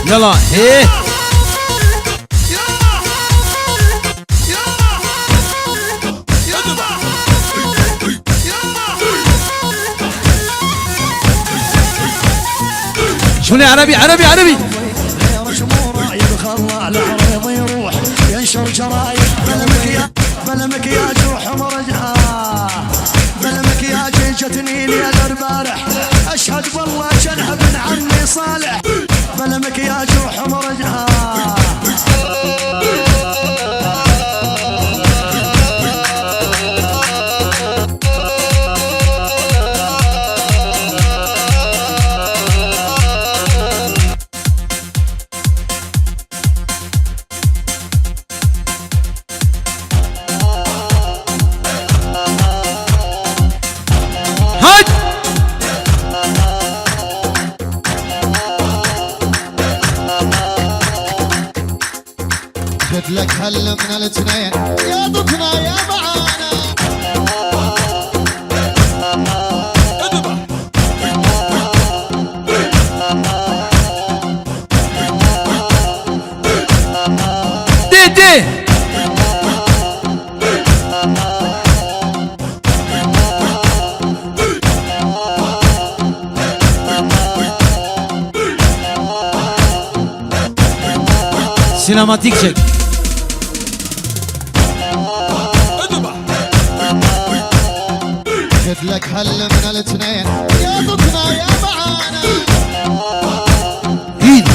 يلا هيه شوني عربي عربي عربي يتخلى على عريض يروح ينشر جرايد بلا مكياج وحمر بلا مكياج جتني لي البارح اشهد والله شنح بن عمي صالح بلا مكياج وحمر لك هل من الاثنين يا ضدنا يا معانا دي دي سينماتيك شيك لك هل من الاثنين يا ضدنا يا معانا ايد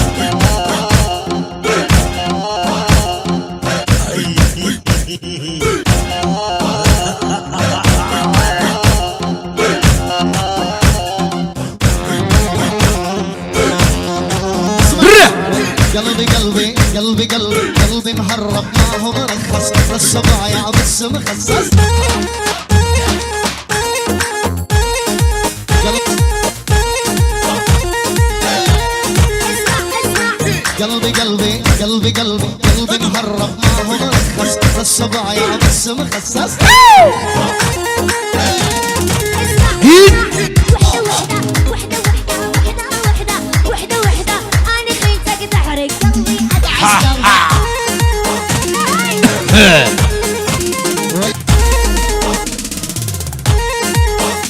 قلبي قلبي قلبي قلبي قلبي مهرب ما هو مرخص بس ضايع بس مخصص قلبي قلبي قلبي قلبي قلبي مهرب ما هو مرخص بس ضايع بس مخصص وحدة أنا خيتك تحرق قلبي أدعس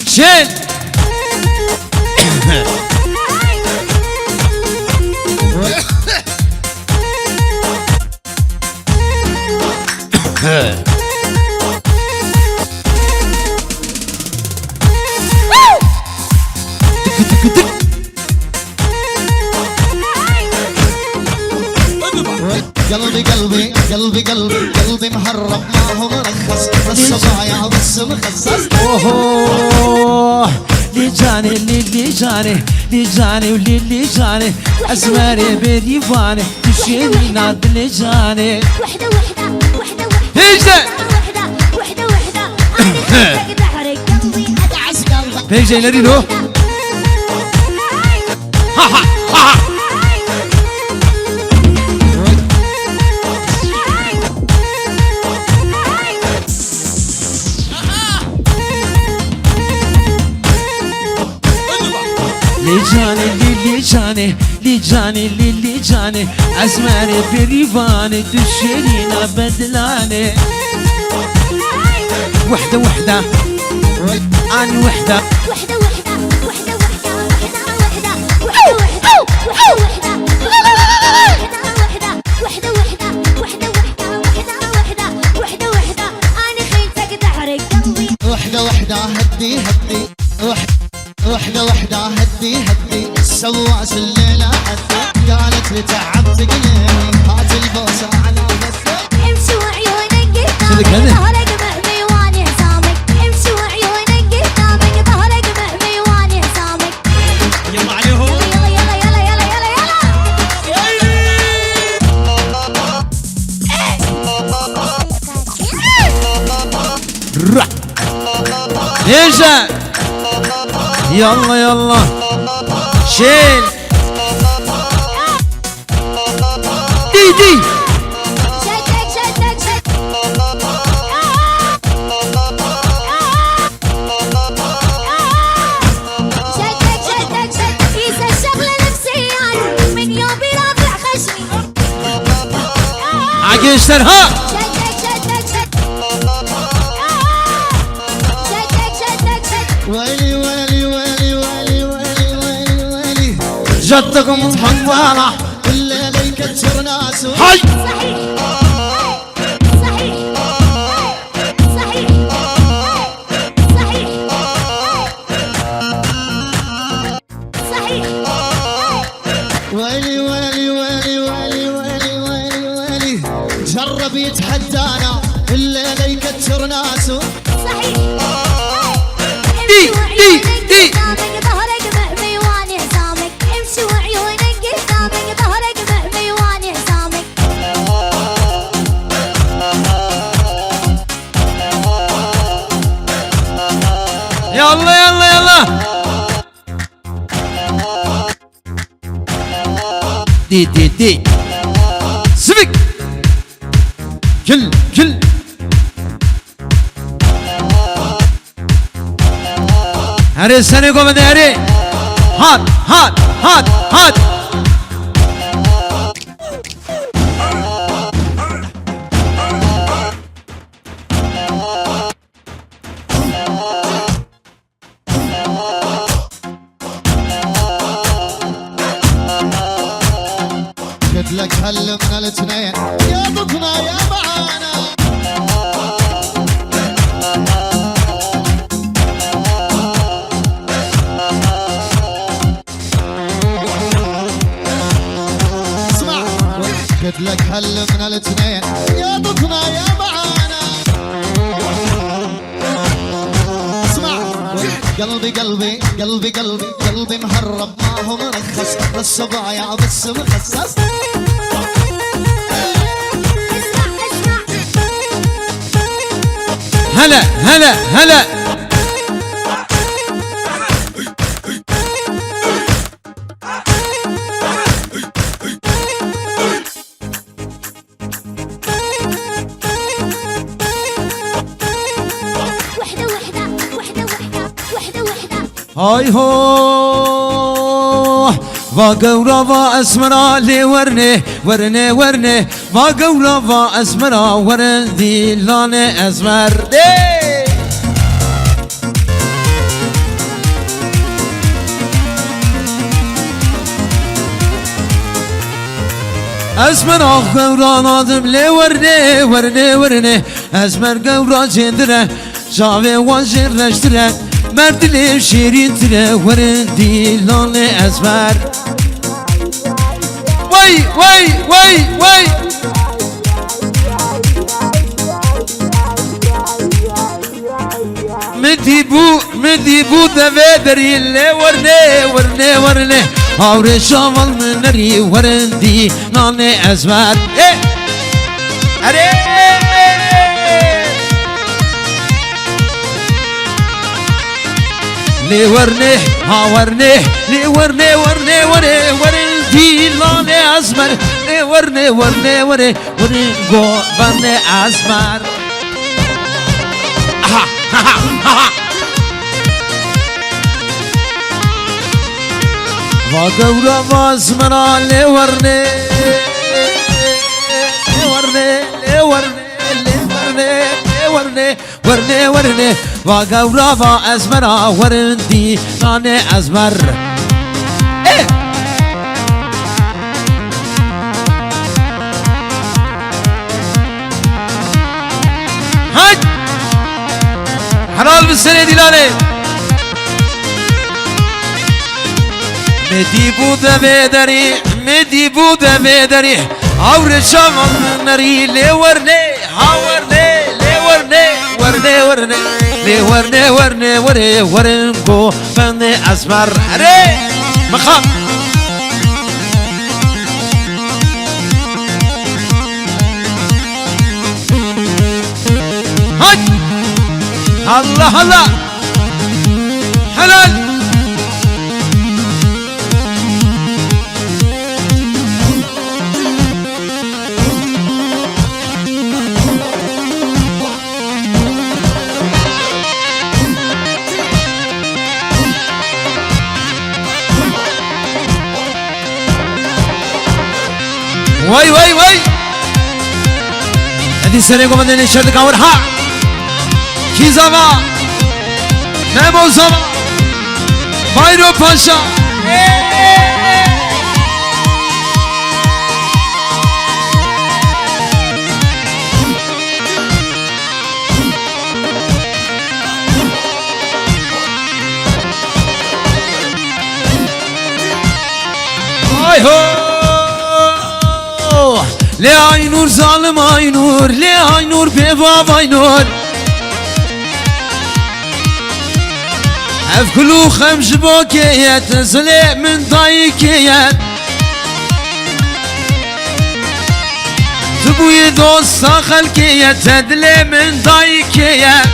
شين قلبي قلبي قلبي قلبي قلبي مهرب ما هو مرخص بس ضايع بس مخصص اوه لي جاني لي جاني لي جاني ولي جاني اسمري بريفاني تشيني نار بلي جاني وحدة هيجة أنا خيتك تحرق قلبي أدعس قلبك هيجة نريدو ها ها ها لي جاني اسمري بريفاني تشيني بدلاني وحدة أنا وحدة أنا خيتك تحرق قلبي وحدة هدي هدي وحدة هدي سواس الليلة هدي قالت لي تعبت قلبي هات البوسة على بسك امشي وعيونك قدامك ظهرك محمي واني حسامك امشي وعيونك قدامك ظهرك محمي واني حسامك يلا عليهم هيجة يلا شيل دي شك يسا الشغل نفسيان من يوم يرافع gençler ha. ويلي ويلي ويلي ويلي ويلي ويلي ويلي جدكم مطالع الليل يكتر ناسه هاي ويلي ويلي ويلي ويلي ويلي ويلي ويلي جرب يتحدانا الليل يكتر ناسه دي دي دي ظهرك مهمي واني حسامك امشي وعيونك قدامك ظهرك مهمي واني حسامك يلا يلا يلا دي دي دي سبك كل كل هري سنة قوم هري هات هات هات هات شد لك هل من الاثنين يا ضدنا يا معانا اسمع شد لك هل من الاثنين يا ضدنا يا معانا اسمع قلبي قلبي قلبي قلبي قلبي مهرب ما هو مرخص الصبايع بس مخصص اسمع هلا هلا هلا وحدة وحدة وحدة وحدة وحدة وحدة هاي هو وقورا واسمرا لي ورني ورني ورني وقورا واسمرا ورندي لاني اسمر اسمر قورا نادم لي ورني ورني ورني اسمر قورا جندره جاوي وانجر رشتره مرد لي شيرين تره ورندي لاني اسمر وي وي وي وي مدي بو دفدري اللي ورني ورني ورني هاوري شامل من نري ورندي ناني اسمر ايه اري لي ورني ها ورني لي ورني ورني ورني ورندي لاني اسمر لي ورني ورني ورني ورني جو ورني اسمر ها ها ها وقورا واسمرا لي ورني لي ورني لي ورني لي ورني لي ورني ورني ورني وقورا واسمرا ورندي ناني اسمر ايه هاي حلال بالسنة دي لاني مدي بودا بدري مدي بودا بدري عور شمال نري لي ورني هاورني لي ورني ورني ورني لي ورني ورني ورني ورنكو فني اسمر ري مخاف هاي الله الله حلال وي وي وي هدي سنة قوم بدنا نشهد كاور ها كي زما نمو زما بايرو باشا اي هو ليه اي نور ظالم اي نور ليه اي نور بيباب اي نور اف كلو خمس بوكيات زلي من ضايكيات تبوي دوست خلكيات تدلي من ضايكيات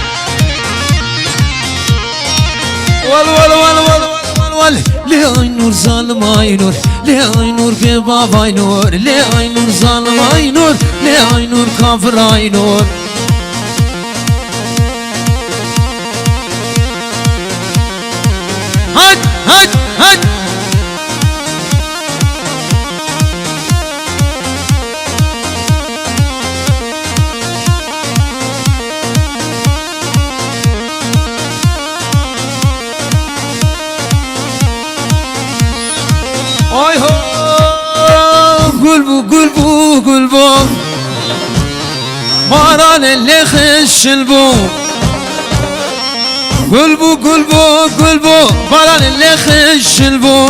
ول ول ول ول ول ول ليه اي نور ظالم اي نور ليه اي نور بيباب اي نور ليه اي نور ظالم اي نور ليه اي نور كافر اي نور هات هات هات اي هو قلبو قلبو قلبو ماران اللي خش البو قلبو قلبو قلبو ماران اللي خش البو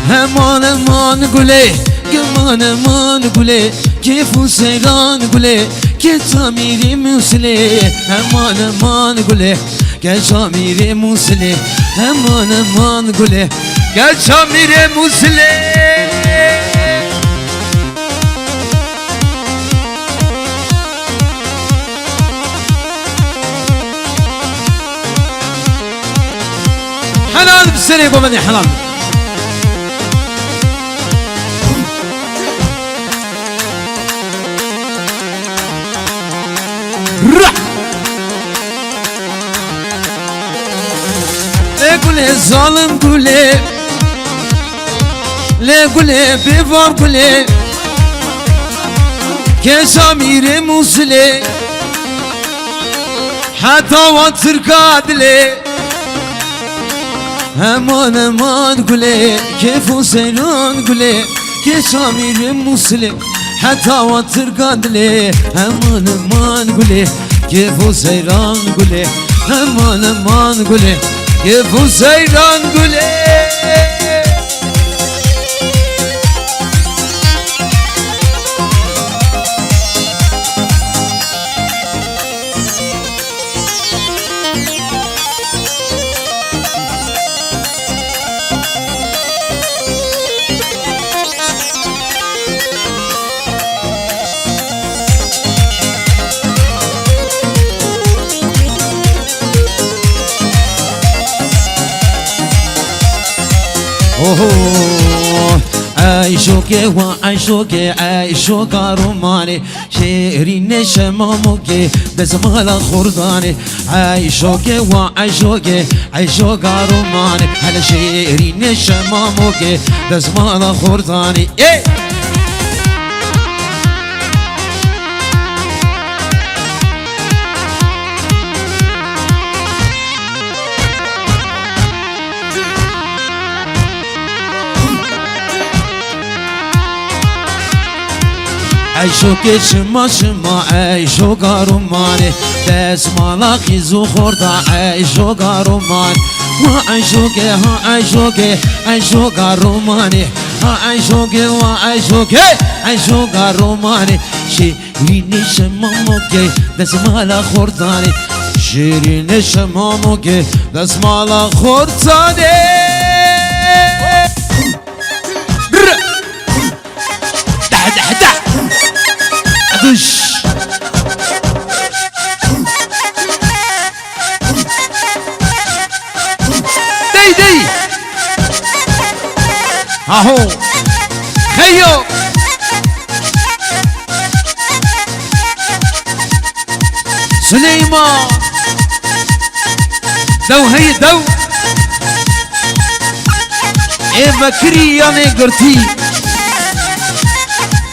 همان امان قولي كمان امان قولي كيف سيران قولي كتاميري موسلي همان امان قولي كتاميري موسلي همان امان قولي كتاميري موسلي حلال بسري قومني حلال رح ليه قولي الظالم قولي ليه قولي بيفار قولي كساميري موسلي حتى واتر قادلي امان امان قولي كيف سيران قولي كساميري موسلي حتى واتر قادلي امان امان قولي كيف سيران قولي امان امان قولي كيف سيران قولي عيشوكي وعيشوكي عيشوكا روماني شيري نشماموكي بزمالا خرداني عيشوكي وعيشوكي عيشوكا روماني هلا شيري نشماموكي بزمالا خرداني ايه عيشوكي شما شما عيشوكا روماني بسمالا خيزو خوردا عيشوكا روماني وعيشوكي ها عيشوكي عيشوكا روماني ها عيشوكي وعيشوكي عيشوكا روماني شيرين شماموكي بسمالا خورداني شيرين شماموكي بسمالا خورداني دي اهو خيو سليمان دو هي دو ايه بكري يعني قرتي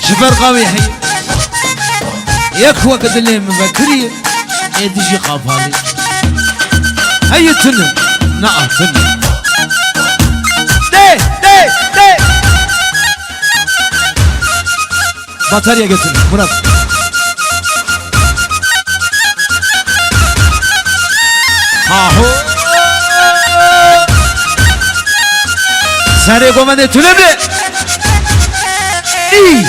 شفر قوي هي يك وقت اللي من بكري يدجي قافالي هيا تنم نعم تنم دي دي دي بطارية قتل مراد ها هو ساري قومني تنم اي